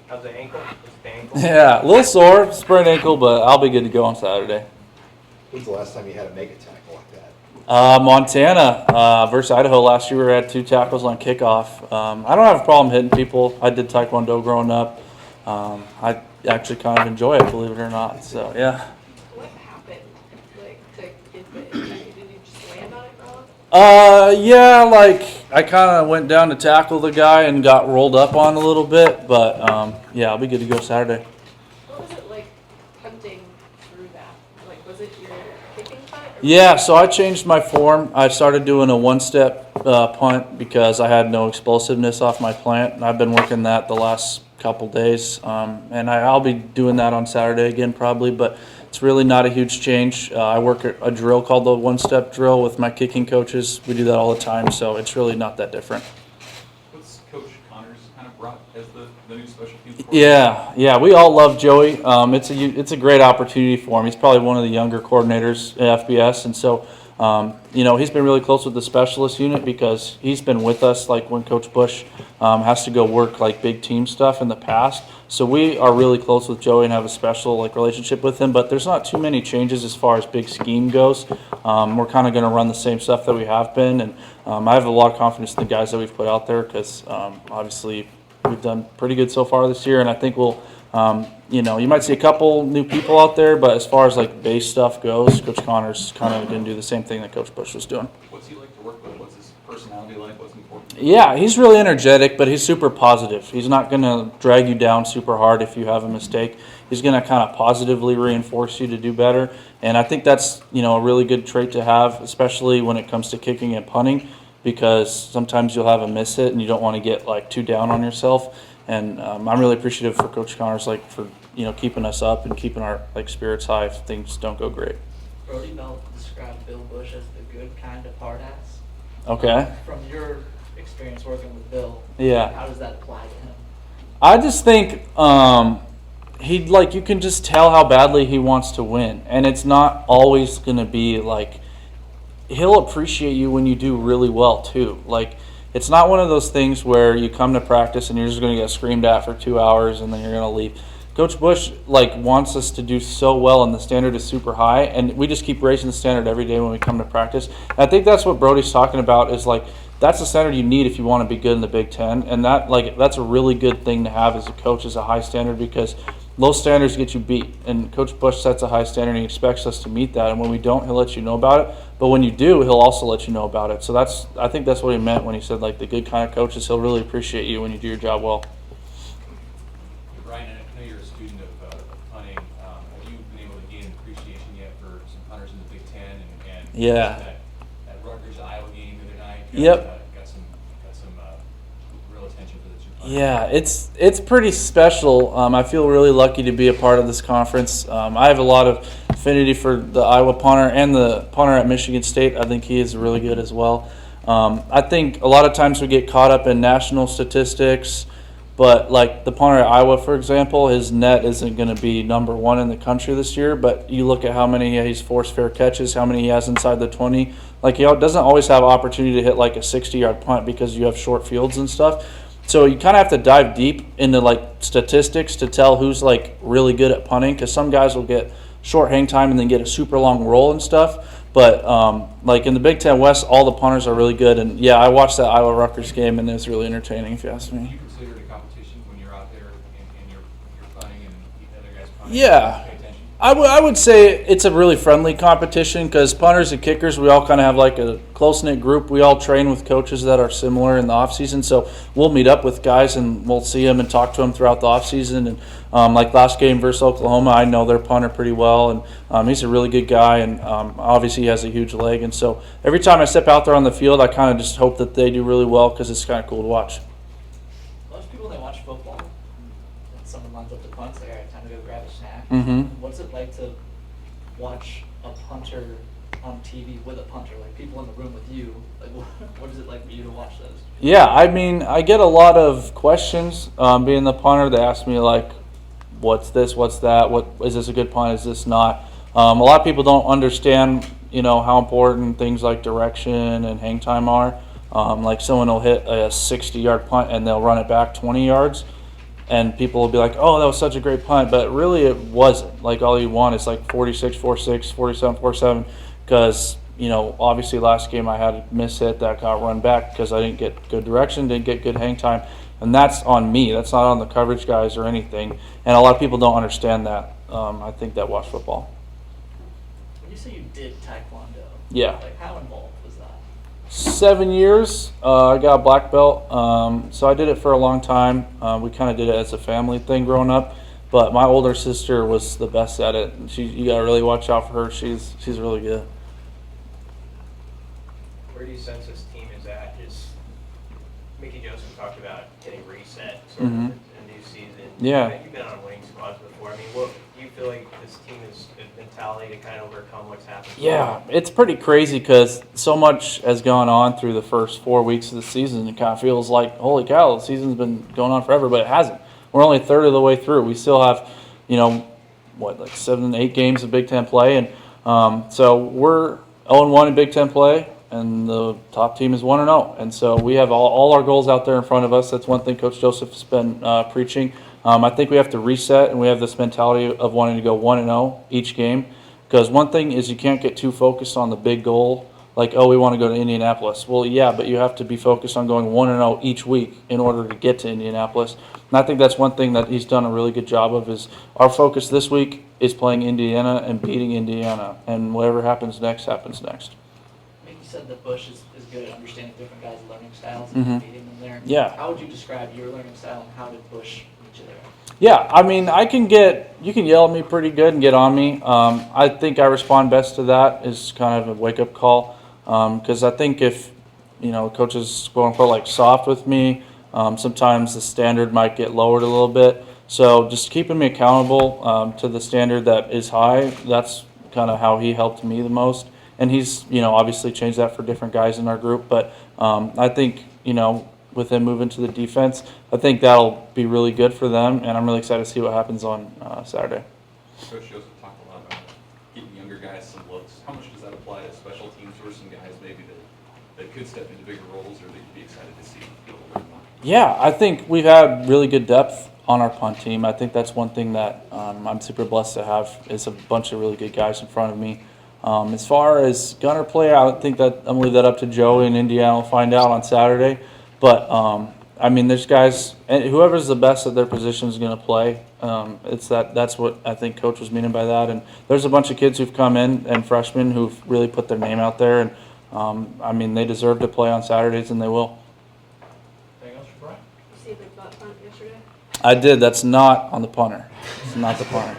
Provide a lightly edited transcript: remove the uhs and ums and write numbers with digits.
How's the ankle? Yeah, a little sore, sprained ankle, but I'll be good to go on Saturday. When's the last time you had to make a tackle like that? Montana versus Idaho last year, we had 2 tackles on kickoff. I don't have a problem hitting people. I did Taekwondo growing up. I actually kind of enjoy it, believe it or not. So, yeah. What happened, to get the injury? Did you just land on it wrong? Yeah, I kind of went down to tackle the guy and got rolled up on a little bit, but yeah, I'll be good to go Saturday. What was it like punting through that? Was it your kicking punt? Yeah, so I changed my form. I started doing a one-step punt because I had no explosiveness off my plant, and I've been working that the last couple days, and I'll be doing that on Saturday again probably, but it's really not a huge change. I work at a drill called the one-step drill with my kicking coaches. We do that all the time, so it's really not that different. What's Coach Connors kind of brought as the new special teams? Yeah, we all love Joey. It's a great opportunity for him. He's probably one of the younger coordinators at FBS, and so he's been really close with the specialist unit because he's been with us when Coach Busch has to go work big team stuff in the past. So we are really close with Joey and have a special relationship with him. But there's not too many changes as far as big scheme goes. We're kind of going to run the same stuff that we have been, and I have a lot of confidence in the guys that we've put out there because obviously we've done pretty good so far this year, and I think we'll. You might see a couple new people out there, but as far as base stuff goes, Coach Connors kind of going to do the same thing that Coach Busch was doing. What's he like to work with? What's his personality like? What's important? Yeah, he's really energetic, but he's super positive. He's not going to drag you down super hard if you have a mistake. He's going to kind of positively reinforce you to do better, and I think that's a really good trait to have, especially when it comes to kicking and punting, because sometimes you'll have a miss hit and you don't want to get too down on yourself. And I'm really appreciative for Coach Connors, for keeping us up and keeping our spirits high if things don't go great. Brody Belt described Bill Busch as the good kind of hard ass. Okay. From your experience working with Bill, yeah, how does that apply to him? I just think you can just tell how badly he wants to win, and it's not always going to be he'll appreciate you when you do really well too. It's not one of those things where you come to practice and you're just going to get screamed at for 2 hours and then you're going to leave. Coach Busch wants us to do so well, and the standard is super high, and we just keep raising the standard every day when we come to practice. And I think that's what Brody's talking about is that's the standard you need if you want to be good in the Big Ten, and that's a really good thing to have as a coach, is a high standard, because low standards get you beat, and Coach Busch sets a high standard and he expects us to meet that, and when we don't, he'll let you know about it, but when you do, he'll also let you know about it. So I think that's what he meant when he said the good kind of coaches, he'll really appreciate you when you do your job well. Brian, I know you're a student of punting. Have you been able to gain an appreciation yet for some punters in the Big Ten and yeah. that Rutgers-Iowa game the other night? Yep. Got some real attention for the two punters. Yeah, it's pretty special. I feel really lucky to be a part of this conference. I have a lot of affinity for the Iowa punter and the punter at Michigan State. I think he is really good as well. I think a lot of times we get caught up in national statistics, but the punter at Iowa, for example, his net isn't going to be number 1 in the country this year, but you look at how many he's forced fair catches, how many he has inside the 20. He doesn't always have opportunity to hit a 60-yard punt because you have short fields and stuff. So you kind of have to dive deep into statistics to tell who's really good at punting, because some guys will get short hang time and then get a super long roll and stuff. But in the Big Ten West, all the punters are really good. And yeah, I watched that Iowa Rutgers game and it was really entertaining, if you ask me. Do you consider it a competition when you're out there and you're punting and the other guys punting? Yeah. Pay attention? I would say it's a really friendly competition, because punters and kickers, we all kind of have a close-knit group. We all train with coaches that are similar in the off-season, so we'll meet up with guys and we'll see them and talk to them throughout the off-season. And last game versus Oklahoma, I know their punter pretty well, and he's a really good guy, and obviously he has a huge leg. And so every time I step out there on the field, I kind of just hope that they do really well, because it's kind of cool to watch. Most people, they watch football, and someone lines up the punt, say, all right, time to go grab a snack. Mm-hmm. What's it like to watch a punter on TV with a punter, people in the room with you? What is it like for you to watch those? Yeah, I get a lot of questions being the punter. They ask me what's this, what's that, what is this a good punt, is this not? A lot of people don't understand how important things like direction and hang time are. Someone will hit a 60-yard punt and they'll run it back 20 yards. and people will be like, "Oh, that was such a great punt," but really it wasn't. Like all you want is like 46, 46, 47, 47, because obviously last game I had a miss hit that got run back because I didn't get good direction, didn't get good hang time, and that's on me. That's not on the coverage guys or anything. And a lot of people don't understand that. I think that watch football. When you say you did Taekwondo, Yeah. like how involved was that? 7 years. I got a black belt, so I did it for a long time. We kind of did it as a family thing growing up, but my older sister was the best at it. You got to really watch out for her. She's really good. Where do you sense this team is at? Is Mickey Joseph talked about getting reset sort of a new season. Yeah. You've been on winning squads before. I mean, what do you feel like this team is a mentality to kind of overcome what's happened? Yeah, it's pretty crazy because so much has gone on through the first 4 weeks of the season. It kind of feels like, holy cow, the season's been going on forever, but it hasn't. We're only a third of the way through. We still have, like 7, 8 games of Big Ten play, and so we're 0-1 in Big Ten play, and the top team is 1-0. And so we have all our goals out there in front of us. That's one thing Coach Joseph's been preaching. I think we have to reset, and we have this mentality of wanting to go 1-0 each game. Because one thing is you can't get too focused on the big goal, like, oh, we want to go to Indianapolis. Well, yeah, but you have to be focused on going 1-0 each week in order to get to Indianapolis. And I think that's one thing that he's done a really good job of is our focus this week is playing Indiana and beating Indiana. And whatever happens next, happens next. I think you said that Bush is good at understanding different guys' learning styles and meeting them there. Yeah. How would you describe your learning style and how did Bush meet you there? Yeah, I mean, you can yell at me pretty good and get on me. I think I respond best to that is kind of a wake-up call. Because I think if, coach is quote-unquote like soft with me, sometimes the standard might get lowered a little bit. So just keeping me accountable to the standard that is high, that's kind of how he helped me the most. And he's, obviously changed that for different guys in our group. But I think, with him moving to the defense, I think that'll be really good for them. And I'm really excited to see what happens on Saturday. Coach Joseph talked a lot about getting younger guys some looks. How much does that apply to special teams or some guys maybe that could step into bigger roles or that you'd be excited to see go a little more? Yeah, I think we've had really good depth on our punt team. I think that's one thing that I'm super blessed to have is a bunch of really good guys in front of me. As far as gunner play, I think that I'm going to leave that up to Joey in Indiana. We'll find out on Saturday. But, I mean, there's guys, and whoever's the best at their position is going to play. That's what I think Coach was meaning by that. And there's a bunch of kids who've come in and freshmen who've really put their name out there. And, I mean, they deserve to play on Saturdays, and they will. Anything else for Brian? You see the butt punt yesterday? I did. That's not on the punter. It's not the punter.